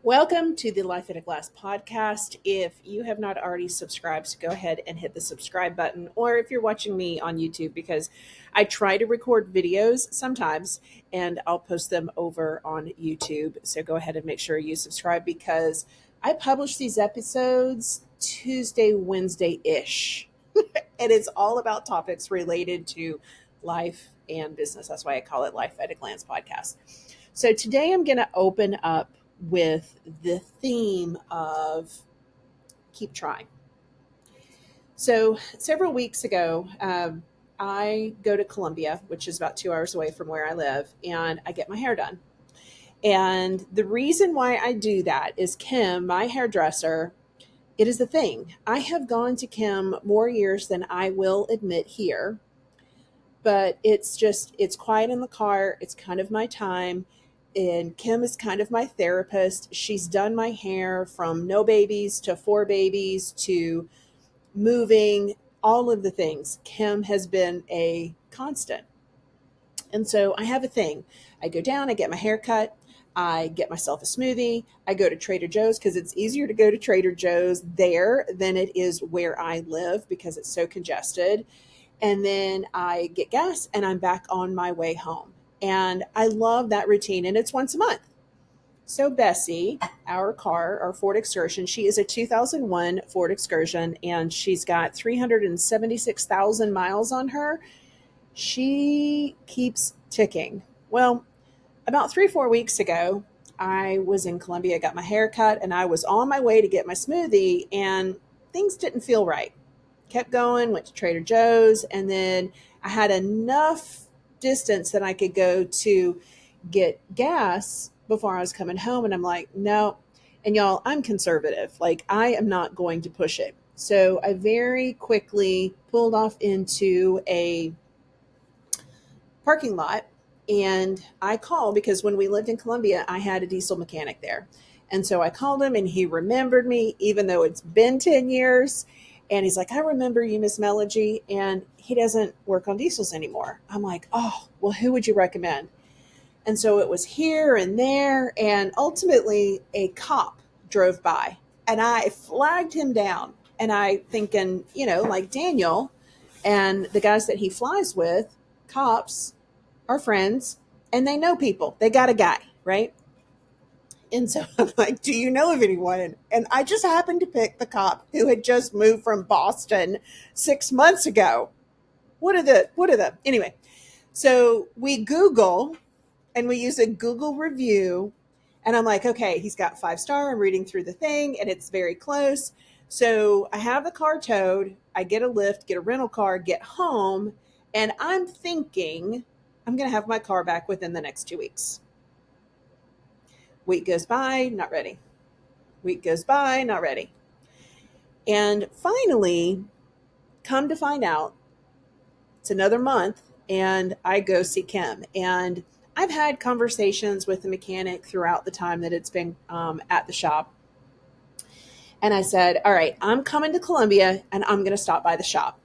Welcome to the Life at a Glass podcast. If you have not already subscribed, go ahead and hit the subscribe button. Or if you're watching me on YouTube, because I try to record videos sometimes and I'll post them over on YouTube. So go ahead and make sure you subscribe because I publish these episodes Tuesday, Wednesday ish. And it's all about topics related to life and business. That's why I call it Life at a Glance podcast. So today I'm going to open up with the theme of keep trying. So several weeks ago, I go to Columbia, which is about 2 hours away from where I live, and I get my hair done. And the reason why I do that is Kim, my hairdresser, it is the thing. I have gone to Kim more years than I will admit here, but it's quiet in the car. It's kind of my time. And Kim is kind of my therapist. She's done my hair from no babies to four babies to moving, all of the things. Kim has been a constant. And so I have a thing. I go down, I get my hair cut, I get myself a smoothie, I go to Trader Joe's because it's easier to go to Trader Joe's there than it is where I live because it's so congested. And then I get gas and I'm back on my way home. And I love that routine. And it's once a month. So Bessie, our Ford Excursion, she is a 2001 Ford Excursion and she's got 376,000 miles on her. She keeps ticking. Well, about 3, 4 weeks ago, I was in Columbia, got my hair cut, and I was on my way to get my smoothie, and things didn't feel right. Kept going, went to Trader Joe's, and then I had enough distance that I could go to get gas before I was coming home. And I'm like, no. And y'all, I'm conservative. Like, I am not going to push it. So I very quickly pulled off into a parking lot and I called because when we lived in Columbia, I had a diesel mechanic there. And so I called him and he remembered me, even though it's been 10 years. And he's like, I remember you, Miss Melogy. And he doesn't work on diesels anymore. I'm like, oh, well, who would you recommend? And so it was here and there. And ultimately, a cop drove by and I flagged him down. And I thinking, like Daniel and the guys that he flies with, cops are friends and they know people. They got a guy, right? And so I'm like, do you know of anyone? And I just happened to pick the cop who had just moved from Boston 6 months ago. Anyway, so we Google and we use a Google review. And I'm like, okay, he's got 5 star. I'm reading through the thing and it's very close. So I have the car towed. I get a lift, get a rental car, get home. And I'm thinking I'm going to have my car back within the next 2 weeks. Week goes by, not ready. Week goes by, not ready. And finally, come to find out, it's another month and I go see Kim. And I've had conversations with the mechanic throughout the time that it's been at the shop. And I said, all right, I'm coming to Columbia and I'm going to stop by the shop.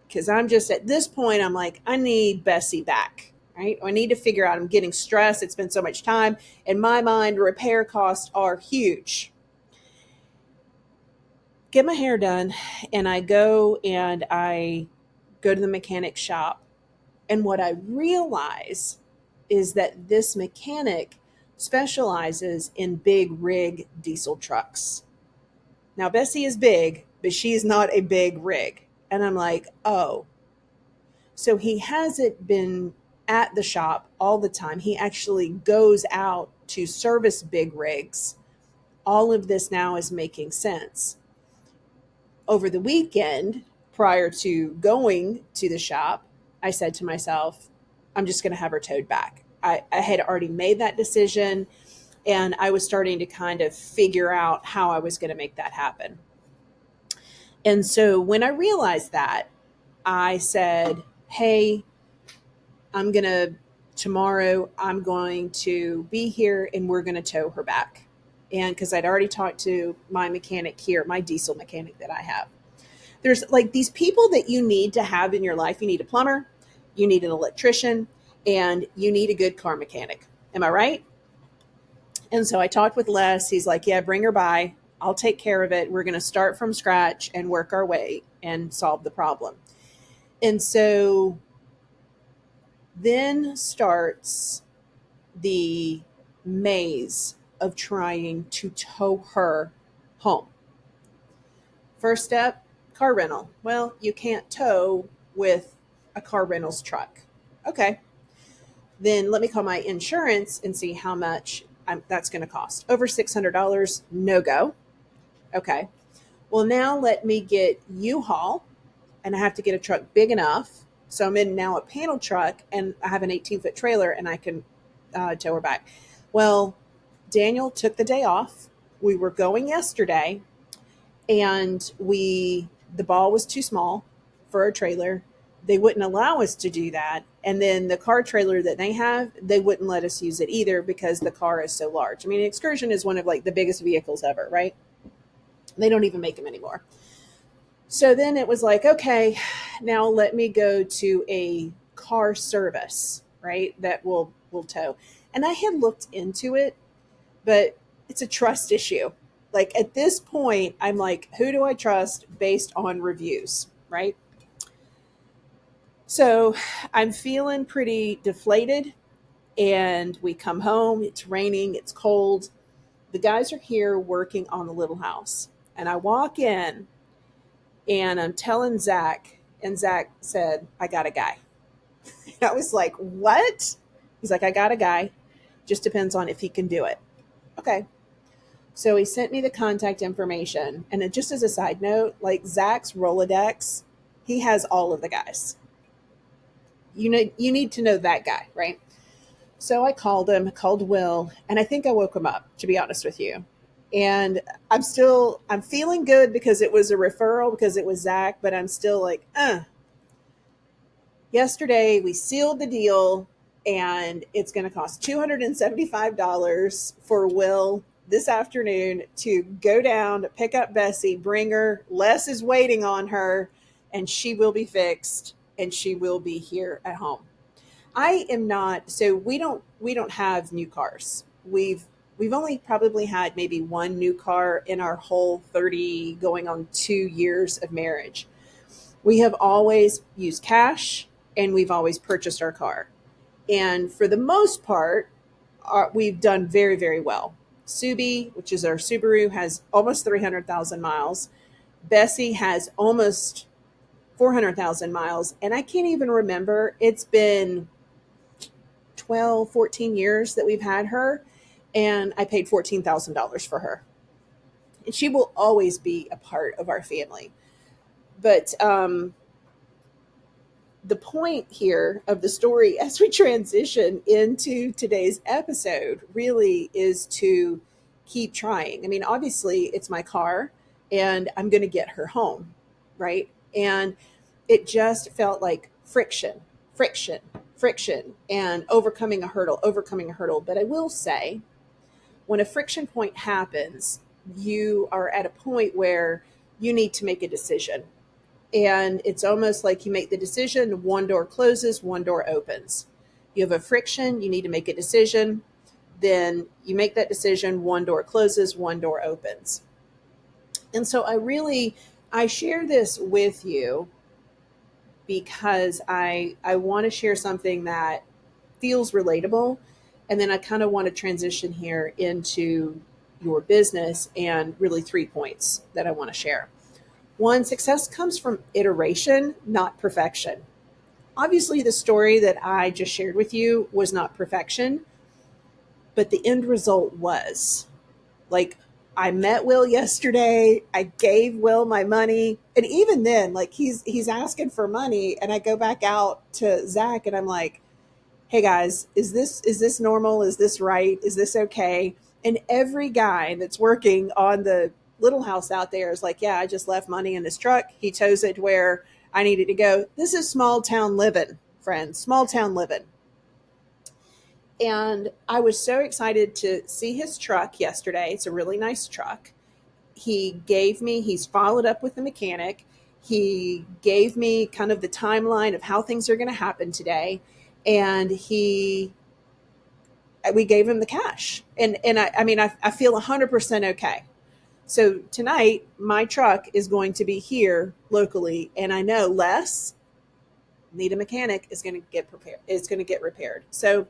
Because I'm just at this point, I'm like, I need Bessie back, right? I need to figure out, I'm getting stressed. It's been so much time. In my mind, repair costs are huge. Get my hair done and I go to the mechanic shop. And what I realize is that this mechanic specializes in big rig diesel trucks. Now, Bessie is big, but she is not a big rig. And I'm like, oh, so he hasn't been at the shop all the time. He actually goes out to service big rigs. All of this now is making sense. Over the weekend, prior to going to the shop, I said to myself, I'm just going to have her towed back. I had already made that decision and I was starting to kind of figure out how I was going to make that happen. And so when I realized that, I said, hey, tomorrow I'm going to be here and we're going to tow her back. And because I'd already talked to my mechanic here, my diesel mechanic that I have. There's like these people that you need to have in your life. You need a plumber, you need an electrician, and you need a good car mechanic. Am I right? And so I talked with Les. He's like, yeah, bring her by. I'll take care of it. We're going to start from scratch and work our way and solve the problem. And so then starts the maze of trying to tow her home. First step, car rental. Well, you can't tow with a car rental's truck. Okay. Then let me call my insurance and see how much that's going to cost. Over $600, no go. Okay. Well, now let me get U-Haul, and I have to get a truck big enough. So I'm in now a panel truck, and I have an 18-foot trailer, and I can tow her back. Well, Daniel took the day off. We were going yesterday, and the ball was too small for a trailer. They wouldn't allow us to do that. And then the car trailer that they have, they wouldn't let us use it either because the car is so large. I mean, an Excursion is one of like the biggest vehicles ever, right? They don't even make them anymore. So then it was like, okay, now let me go to a car service, right? That will tow. And I had looked into it, but it's a trust issue. Like at this point, I'm like, who do I trust based on reviews, right? So I'm feeling pretty deflated, and we come home. It's raining, it's cold. The guys are here working on the little house. And I walk in and I'm telling Zach, and Zach said, I got a guy. I was like, what? He's like, I got a guy. Just depends on if he can do it. Okay. So he sent me the contact information. And it, just as a side note, like Zach's Rolodex, he has all of the guys. You need to know that guy, right? So I called him, called Will, and I think I woke him up, to be honest with you. And I'm feeling good because it was a referral, because it was Zach, but I'm still like, Yesterday we sealed the deal, and it's going to cost $275 for Will this afternoon to go down to pick up Bessie, bring her. Les is waiting on her, and she will be fixed, and she will be here at home. I am not, so we don't have new cars. We've only probably had maybe one new car in our whole 30 going on 2 years of marriage. We have always used cash, and we've always purchased our car. And for the most part, we've done very, very well. Subi, which is our Subaru, has almost 300,000 miles. Bessie has almost 400,000 miles. And I can't even remember. It's been 12, 14 years that we've had her. And I paid $14,000 for her. And she will always be a part of our family. But the point here of the story as we transition into today's episode really is to keep trying. I mean, obviously, it's my car, and I'm going to get her home, right? And it just felt like friction, friction, and overcoming a hurdle, overcoming a hurdle. But I will say, when a friction point happens, you are at a point where you need to make a decision. And it's almost like you make the decision, one door closes, one door opens. You have a friction, you need to make a decision. Then you make that decision, one door closes, one door opens. And so I share this with you because I want to share something that feels relatable. And then I kind of want to transition here into your business, and really 3 points that I want to share. One, success comes from iteration, not perfection. Obviously, the story that I just shared with you was not perfection, but the end result was. Like, I met Will yesterday. I gave Will my money. And even then, like he's asking for money, and I go back out to Zach and I'm like, hey guys, is this normal? Is this right? Is this okay? And every guy that's working on the little house out there is like, yeah, I just left money in his truck. He tows it where I needed to go. This is small town living, friends, small town living. And I was so excited to see his truck yesterday. It's a really nice truck. He's followed up with the mechanic. He gave me kind of the timeline of how things are going to happen today. And we gave him the cash. And I mean, I feel 100% okay. So tonight, my truck is going to be here locally, and I know Les, need a mechanic, is going to get prepared. It's going to get repaired. So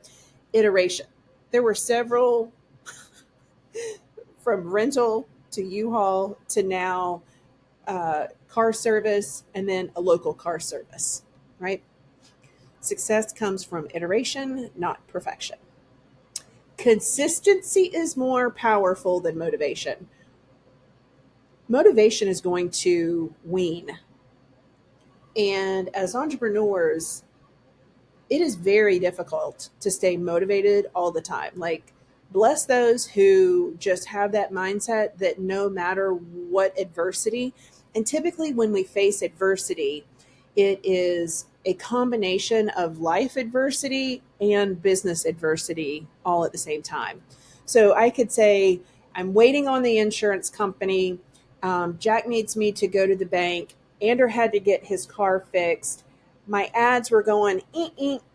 iteration. There were several, from rental to U-Haul to now car service, and then a local car service, right? Success comes from iteration, not perfection. Consistency is more powerful than motivation. Motivation is going to wean. And as entrepreneurs, it is very difficult to stay motivated all the time. Like, bless those who just have that mindset that no matter what adversity, and typically when we face adversity, it is a combination of life adversity and business adversity all at the same time. So I could say, I'm waiting on the insurance company. Jack needs me to go to the bank. Andrew had to get his car fixed. My ads were going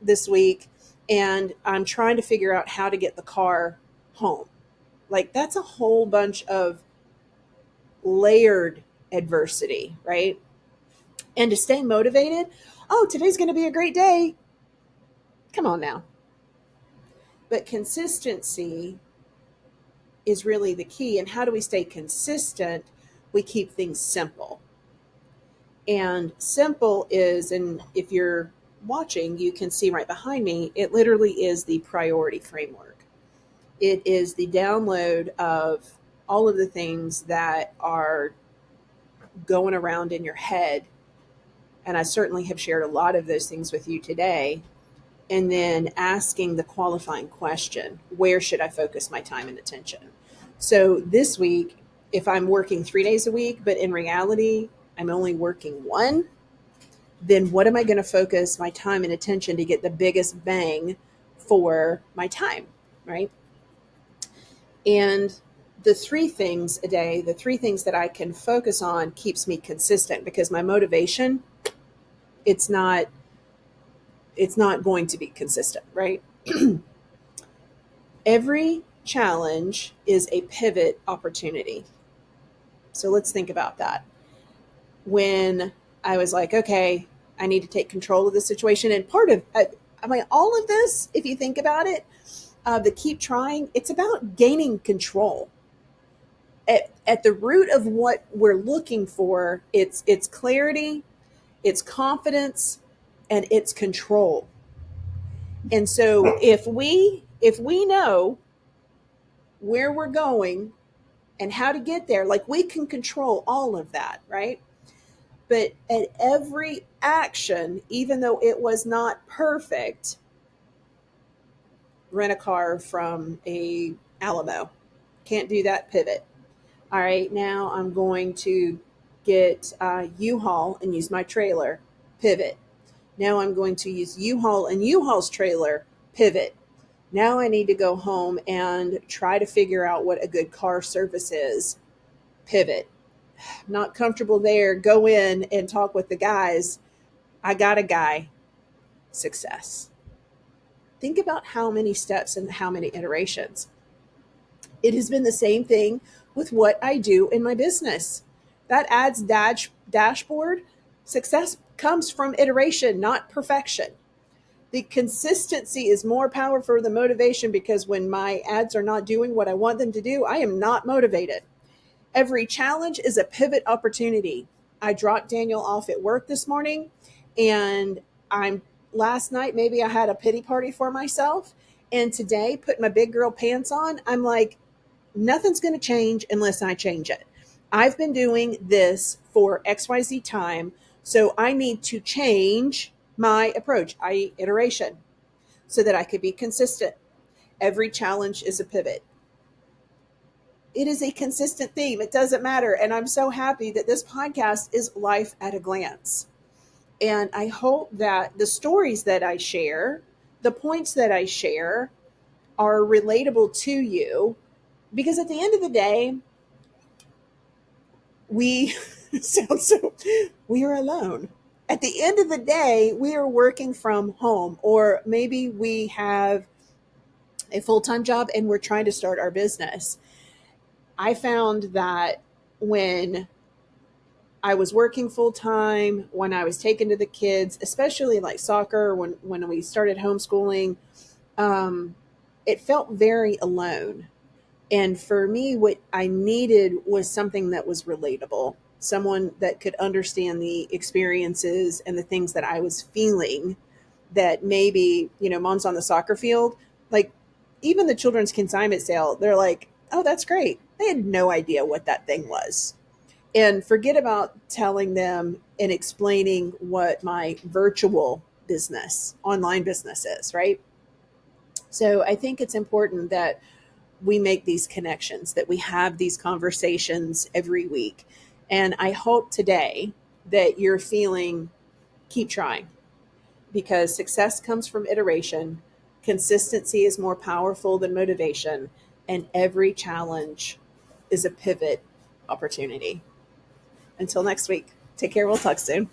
this week, and I'm trying to figure out how to get the car home. Like, that's a whole bunch of layered adversity, right? And to stay motivated, oh, today's going to be a great day. Come on now. But consistency is really the key. And how do we stay consistent? We keep things simple. And simple is, and if you're watching, you can see right behind me, it literally is the priority framework. It is the download of all of the things that are going around in your head. And I certainly have shared a lot of those things with you today. And then asking the qualifying question, where should I focus my time and attention? So this week, if I'm working 3 days a week, but in reality, I'm only working one, then what am I going to focus my time and attention to get the biggest bang for my time, right? And the 3 things a day, the 3 things that I can focus on keeps me consistent, because my motivation, it's not going to be consistent, right? Every challenge is a pivot opportunity. So let's think about that. When I was like, okay, I need to take control of the situation. And part of, all of this, if you think about it, the keep trying, it's about gaining control. At the root of what we're looking for, it's clarity, it's confidence, and it's control. And so if we know where we're going and how to get there, like, we can control all of that, right? But at every action, even though it was not perfect, rent a car from a Alamo. Can't do that, pivot. All right, now I'm going to get U-Haul and use my trailer, pivot. Now I'm going to use U-Haul and U-Haul's trailer, pivot. Now I need to go home and try to figure out what a good car service is, pivot. Not comfortable there, go in and talk with the guys. I got a guy, success. Think about how many steps and how many iterations. It has been the same thing with what I do in my business. That ads dashboard, success comes from iteration, not perfection. The consistency is more powerful than motivation, because when my ads are not doing what I want them to do, I am not motivated. Every challenge is a pivot opportunity. I dropped Daniel off at work this morning, and last night, maybe I had a pity party for myself. And today, putting my big girl pants on, I'm like, nothing's going to change unless I change it. I've been doing this for XYZ time, so I need to change my approach, i.e. iteration, so that I could be consistent. Every challenge is a pivot. It is a consistent theme. It doesn't matter. And I'm so happy that this podcast is life at a glance. And I hope that the stories that I share, the points that I share, are relatable to you, because at the end of the day, we we are alone. At the end of the day, we are working from home, or maybe we have a full-time job and we're trying to start our business. I found that when I was working full time, when I was taken to the kids, especially like soccer, when we started homeschooling, um, it felt very alone. And for me, what I needed was something that was relatable, someone that could understand the experiences and the things that I was feeling. That maybe, mom's on the soccer field, like even the children's consignment sale, they're like, oh, that's great. They had no idea what that thing was. And forget about telling them and explaining what my virtual business, online business is, right? So I think it's important that we make these connections, that we have these conversations every week. And I hope today that you're feeling keep trying, because success comes from iteration, consistency is more powerful than motivation, and every challenge is a pivot opportunity. Until next week, take care. We'll talk soon.